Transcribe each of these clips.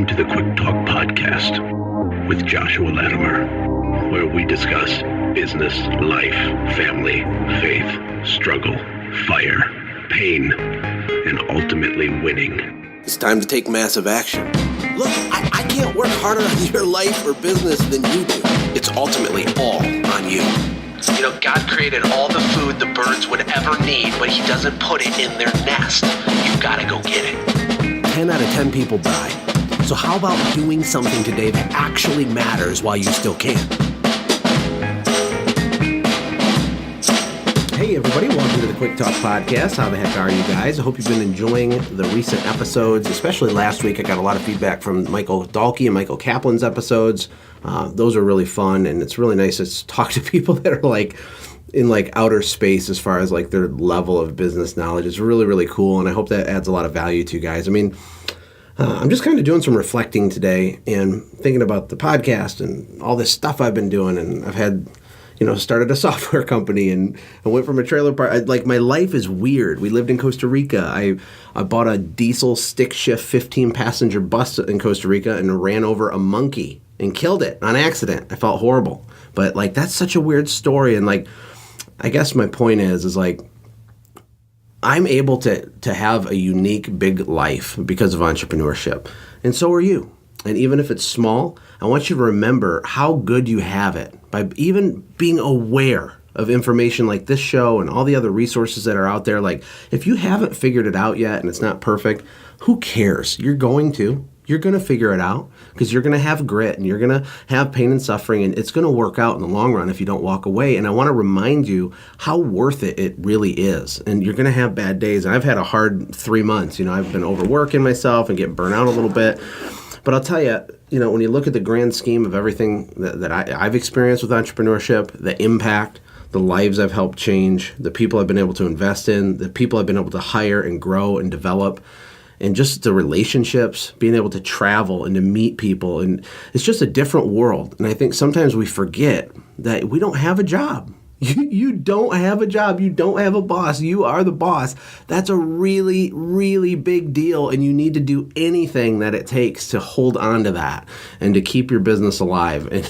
Welcome to the Quick Talk Podcast with Joshua Latimer, where we discuss business, life, family, faith, struggle, fire, pain, and ultimately winning. It's time to take massive action. Look, I can't work harder on your life or business than you do. It's ultimately all on you. You know, God created all the food the birds would ever need, but he doesn't put it in their nest. You've got to go get it. 10 out of 10 people die. So how about doing something today that actually matters while you still can? Hey everybody, welcome to the Quick Talk Podcast. How the heck are you guys? I hope you've been enjoying the recent episodes, especially last week. I got a lot of feedback from Michael Dahlke and Michael Kaplan's episodes. Those are really fun, and it's really nice to talk to people that are like in like outer space as far as like their level of business knowledge. It's really, really cool, and I hope that adds a lot of value to you guys. I mean, I'm just kind of doing some reflecting today and thinking about the podcast and all this stuff I've been doing, and I've had, started a software company and I went from a trailer park. Like, my life is weird. We lived in Costa Rica. I bought a diesel stick shift 15-passenger bus in Costa Rica and ran over a monkey and killed it on accident. I felt horrible. But, like, that's such a weird story. And, like, I guess my point is like, I'm able to have a unique, big life because of entrepreneurship. And so are you. And even if it's small, I want you to remember how good you have it by even being aware of information like this show and all the other resources that are out there. Like, if you haven't figured it out yet and it's not perfect, who cares? You're going to figure it out because you're going to have grit and you're going to have pain and suffering, and it's going to work out in the long run if you don't walk away. And I want to remind you how worth it really is. And you're going to have bad days. And I've had a hard 3 months. I've been overworking myself and getting burnt out a little bit. But I'll tell you, when you look at the grand scheme of everything that I've experienced with entrepreneurship, the impact, the lives I've helped change, the people I've been able to invest in, the people I've been able to hire and grow and develop, and just the relationships, being able to travel and to meet people. And it's just a different world. And I think sometimes we forget that we don't have a job. You don't have a job. You don't have a boss. You are the boss. That's a really, really big deal. And you need to do anything that it takes to hold on to that and to keep your business alive. And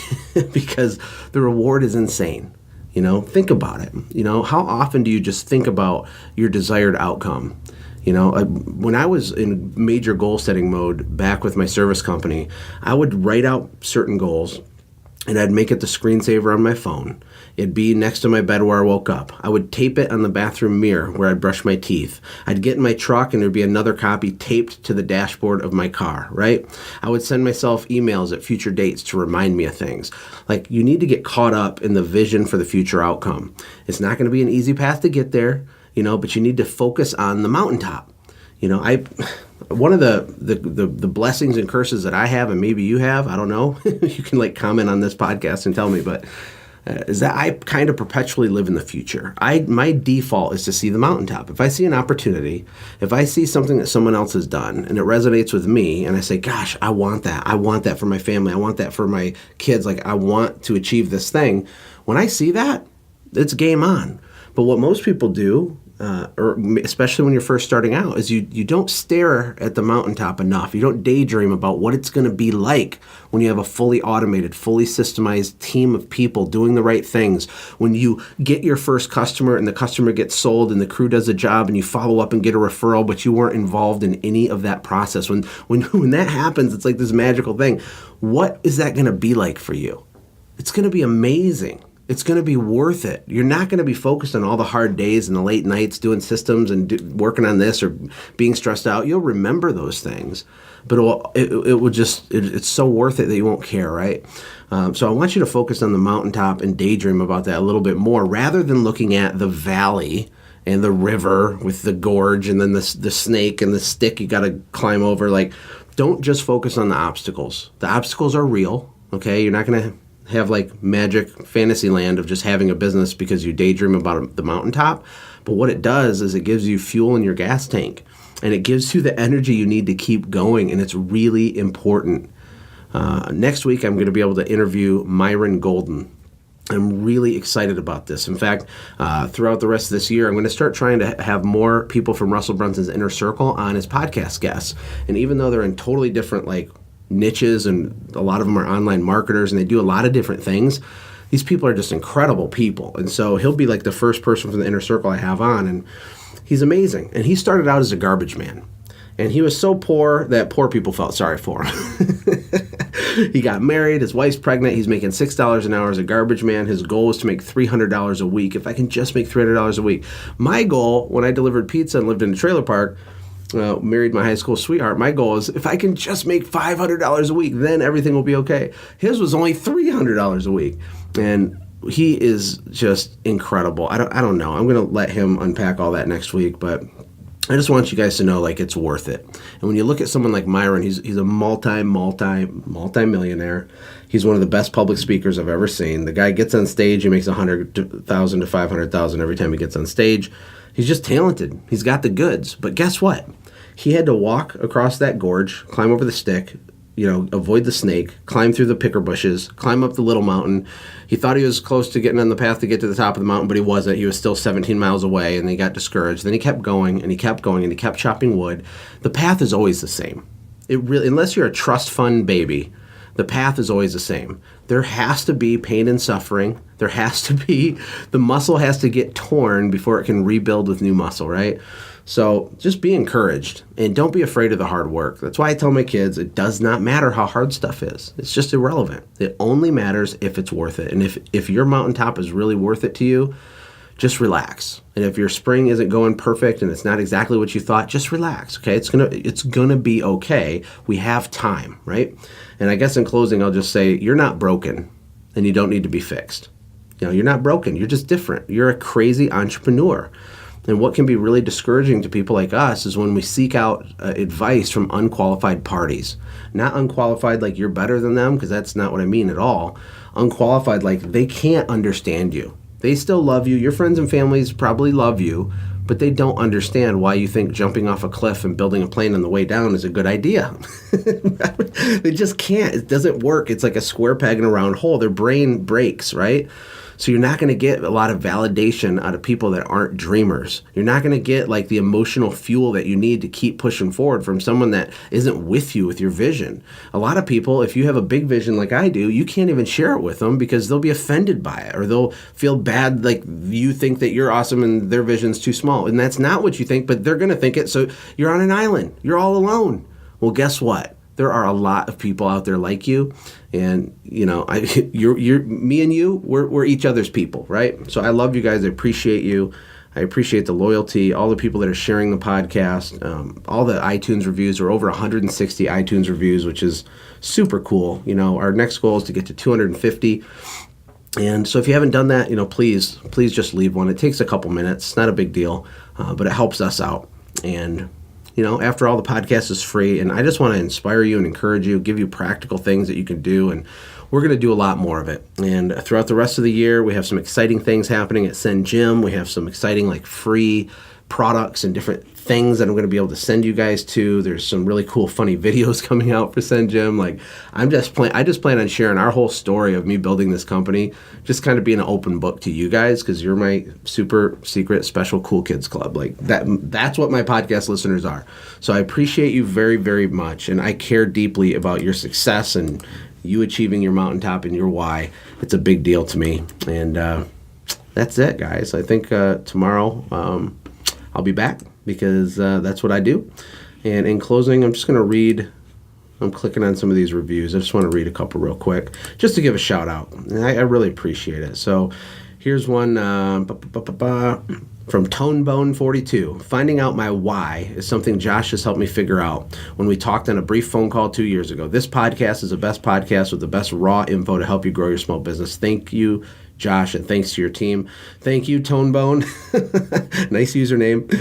because the reward is insane. Think about it. How often do you just think about your desired outcome? When I was in major goal setting mode back with my service company, I would write out certain goals and I'd make it the screensaver on my phone. It'd be next to my bed where I woke up. I would tape it on the bathroom mirror where I'd brush my teeth. I'd get in my truck and there'd be another copy taped to the dashboard of my car, right? I would send myself emails at future dates to remind me of things. Like, you need to get caught up in the vision for the future outcome. It's not going to be an easy path to get there, but you need to focus on the mountaintop. One of the blessings and curses that I have, and maybe you have, I don't know, you can comment on this podcast and tell me, but is that I kind of perpetually live in the future. My default is to see the mountaintop. If I see an opportunity, if I see something that someone else has done and it resonates with me and I say, gosh, I want that. I want that for my family. I want that for my kids. Like, I want to achieve this thing. When I see that, it's game on. But what most people do, or especially when you're first starting out, is you don't stare at the mountaintop enough. You don't daydream about what it's going to be like when you have a fully automated, fully systemized team of people doing the right things. When you get your first customer and the customer gets sold and the crew does a job and you follow up and get a referral, but you weren't involved in any of that process. When that happens, it's like this magical thing. What is that going to be like for you? It's going to be amazing. It's going to be worth it. You're not going to be focused on all the hard days and the late nights doing systems and working on this or being stressed out. You'll remember those things, but it's so worth it that you won't care, right? So I want you to focus on the mountaintop and daydream about that a little bit more rather than looking at the valley and the river with the gorge and then the snake and the stick you got to climb over. Like, don't just focus on the obstacles. The obstacles are real, okay? You're not going to have like magic fantasy land of just having a business because you daydream about the mountaintop. But what it does is it gives you fuel in your gas tank and it gives you the energy you need to keep going. And it's really important. Next week, I'm going to be able to interview Myron Golden. I'm really excited about this. In fact, throughout the rest of this year, I'm going to start trying to have more people from Russell Brunson's Inner Circle on his podcast guests. And even though they're in totally different niches, and a lot of them are online marketers, and they do a lot of different things. These people are just incredible people. And so he'll be like the first person from the inner circle I have on, and he's amazing. And he started out as a garbage man. And he was so poor that poor people felt sorry for him. He got married. His wife's pregnant. He's making $6 an hour as a garbage man. His goal was to make $300 a week. If I can just make $300 a week. My goal, when I delivered pizza and lived in a trailer park, married my high school sweetheart, my goal is if I can just make $500 a week, then everything will be okay. His was only $300 a week. And he is just incredible. I don't know. I'm going to let him unpack all that next week, but I just want you guys to know, like, it's worth it. And when you look at someone like Myron, he's a multi-millionaire. He's one of the best public speakers I've ever seen. The guy gets on stage, he makes $100,000 to $500,000 every time he gets on stage. He's just talented. He's got the goods. But guess what? He had to walk across that gorge, climb over the stick, avoid the snake, climb through the picker bushes, climb up the little mountain. He thought he was close to getting on the path to get to the top of the mountain, but he wasn't. He was still 17 miles away, and he got discouraged. Then he kept going, and he kept going, and he kept chopping wood. The path is always the same. It really, unless you're a trust fund baby, the path is always the same. There has to be pain and suffering. There has to be, the muscle has to get torn before it can rebuild with new muscle, right? So just be encouraged, and don't be afraid of the hard work. That's why I tell my kids it does not matter how hard stuff is. It's just irrelevant. It only matters if it's worth it. And if your mountaintop is really worth it to you, just relax. And if your spring isn't going perfect and it's not exactly what you thought, just relax, okay? It's gonna be okay. We have time, right? And I guess in closing, I'll just say you're not broken, and you don't need to be fixed. You're not broken. You're just different. You're a crazy entrepreneur. And what can be really discouraging to people like us is when we seek out advice from unqualified parties. Not unqualified like you're better than them, because that's not what I mean at all. Unqualified like they can't understand you. They still love you. Your friends and families probably love you, but they don't understand why you think jumping off a cliff and building a plane on the way down is a good idea. They just can't. It doesn't work. It's like a square peg in a round hole. Their brain breaks, right? So you're not going to get a lot of validation out of people that aren't dreamers. You're not going to get like the emotional fuel that you need to keep pushing forward from someone that isn't with you with your vision. A lot of people, if you have a big vision like I do, you can't even share it with them because they'll be offended by it, or they'll feel bad like you think that you're awesome and their vision's too small. And that's not what you think, but they're going to think it. So you're on an island. You're all alone. Well, guess what? There are a lot of people out there like you, and you're me and you. We're each other's people, right? So I love you guys. I appreciate you. I appreciate the loyalty. All the people that are sharing the podcast. All the iTunes reviews are over 160 iTunes reviews, which is super cool. Our next goal is to get to 250. And so if you haven't done that, please just leave one. It takes a couple minutes. It's not a big deal, but it helps us out. And after all, the podcast is free, and I just want to inspire you and encourage you, give you practical things that you can do, and we're going to do a lot more of it. And throughout the rest of the year, we have some exciting things happening at Send Gym. We have some exciting free products and different things that I'm going to be able to send you guys to. There's some really cool, funny videos coming out for Send Gym. I just plan on sharing our whole story of me building this company, just kind of being an open book to you guys, because you're my super secret special cool kids club. That's what my podcast listeners are. So I appreciate you very, very much, and I care deeply about your success and you achieving your mountaintop and your why. It's a big deal to me. And that's it, guys. I think tomorrow I'll be back, because that's what I do. And in closing, I'm just going to read, I'm clicking on some of these reviews. I just want to read a couple real quick, just to give a shout out. And I really appreciate it. So here's one from Tonebone42. Finding out my why is something Josh has helped me figure out when we talked on a brief phone call 2 years ago. This podcast is the best podcast with the best raw info to help you grow your small business. Thank you, Josh, and thanks to your team. Thank you, Tonebone. Nice username.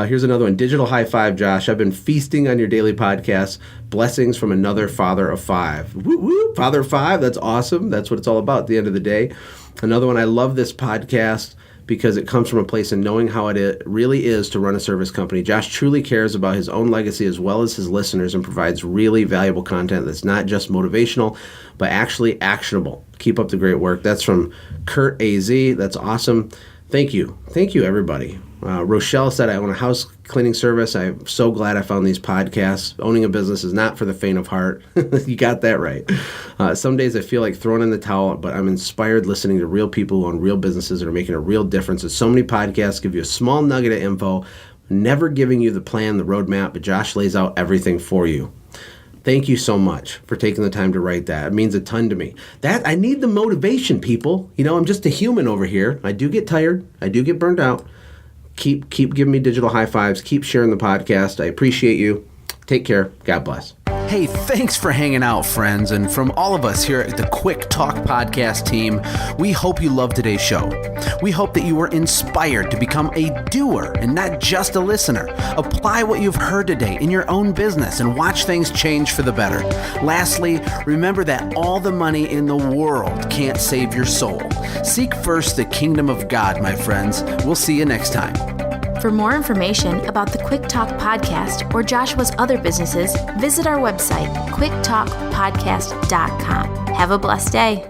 Here's another one. Digital high five, Josh. I've been feasting on your daily podcast. Blessings from another father of five. Woo woo, father of five. That's awesome. That's what it's all about at the end of the day. Another one. I love this podcast because it comes from a place of knowing how it really is to run a service company. Josh truly cares about his own legacy as well as his listeners, and provides really valuable content that's not just motivational, but actually actionable. Keep up the great work. That's from Kurt AZ. That's awesome. Thank you. Thank you, everybody. Rochelle said, I own a house cleaning service. I'm so glad I found these podcasts. Owning a business is not for the faint of heart. You got that right. Some days I feel like throwing in the towel, but I'm inspired listening to real people who own real businesses that are making a real difference. And so many podcasts give you a small nugget of info, never giving you the plan, the roadmap, but Josh lays out everything for you. Thank you so much for taking the time to write that. It means a ton to me. I need the motivation, people. I'm just a human over here. I do get tired. I do get burned out. Keep giving me digital high fives. Keep sharing the podcast. I appreciate you. Take care. God bless. Hey, thanks for hanging out, friends. And from all of us here at the Quick Talk Podcast team, we hope you loved today's show. We hope that you were inspired to become a doer and not just a listener. Apply what you've heard today in your own business and watch things change for the better. Lastly, remember that all the money in the world can't save your soul. Seek first the kingdom of God, my friends. We'll see you next time. For more information about the Quick Talk Podcast or Joshua's other businesses, visit our website, quicktalkpodcast.com. Have a blessed day.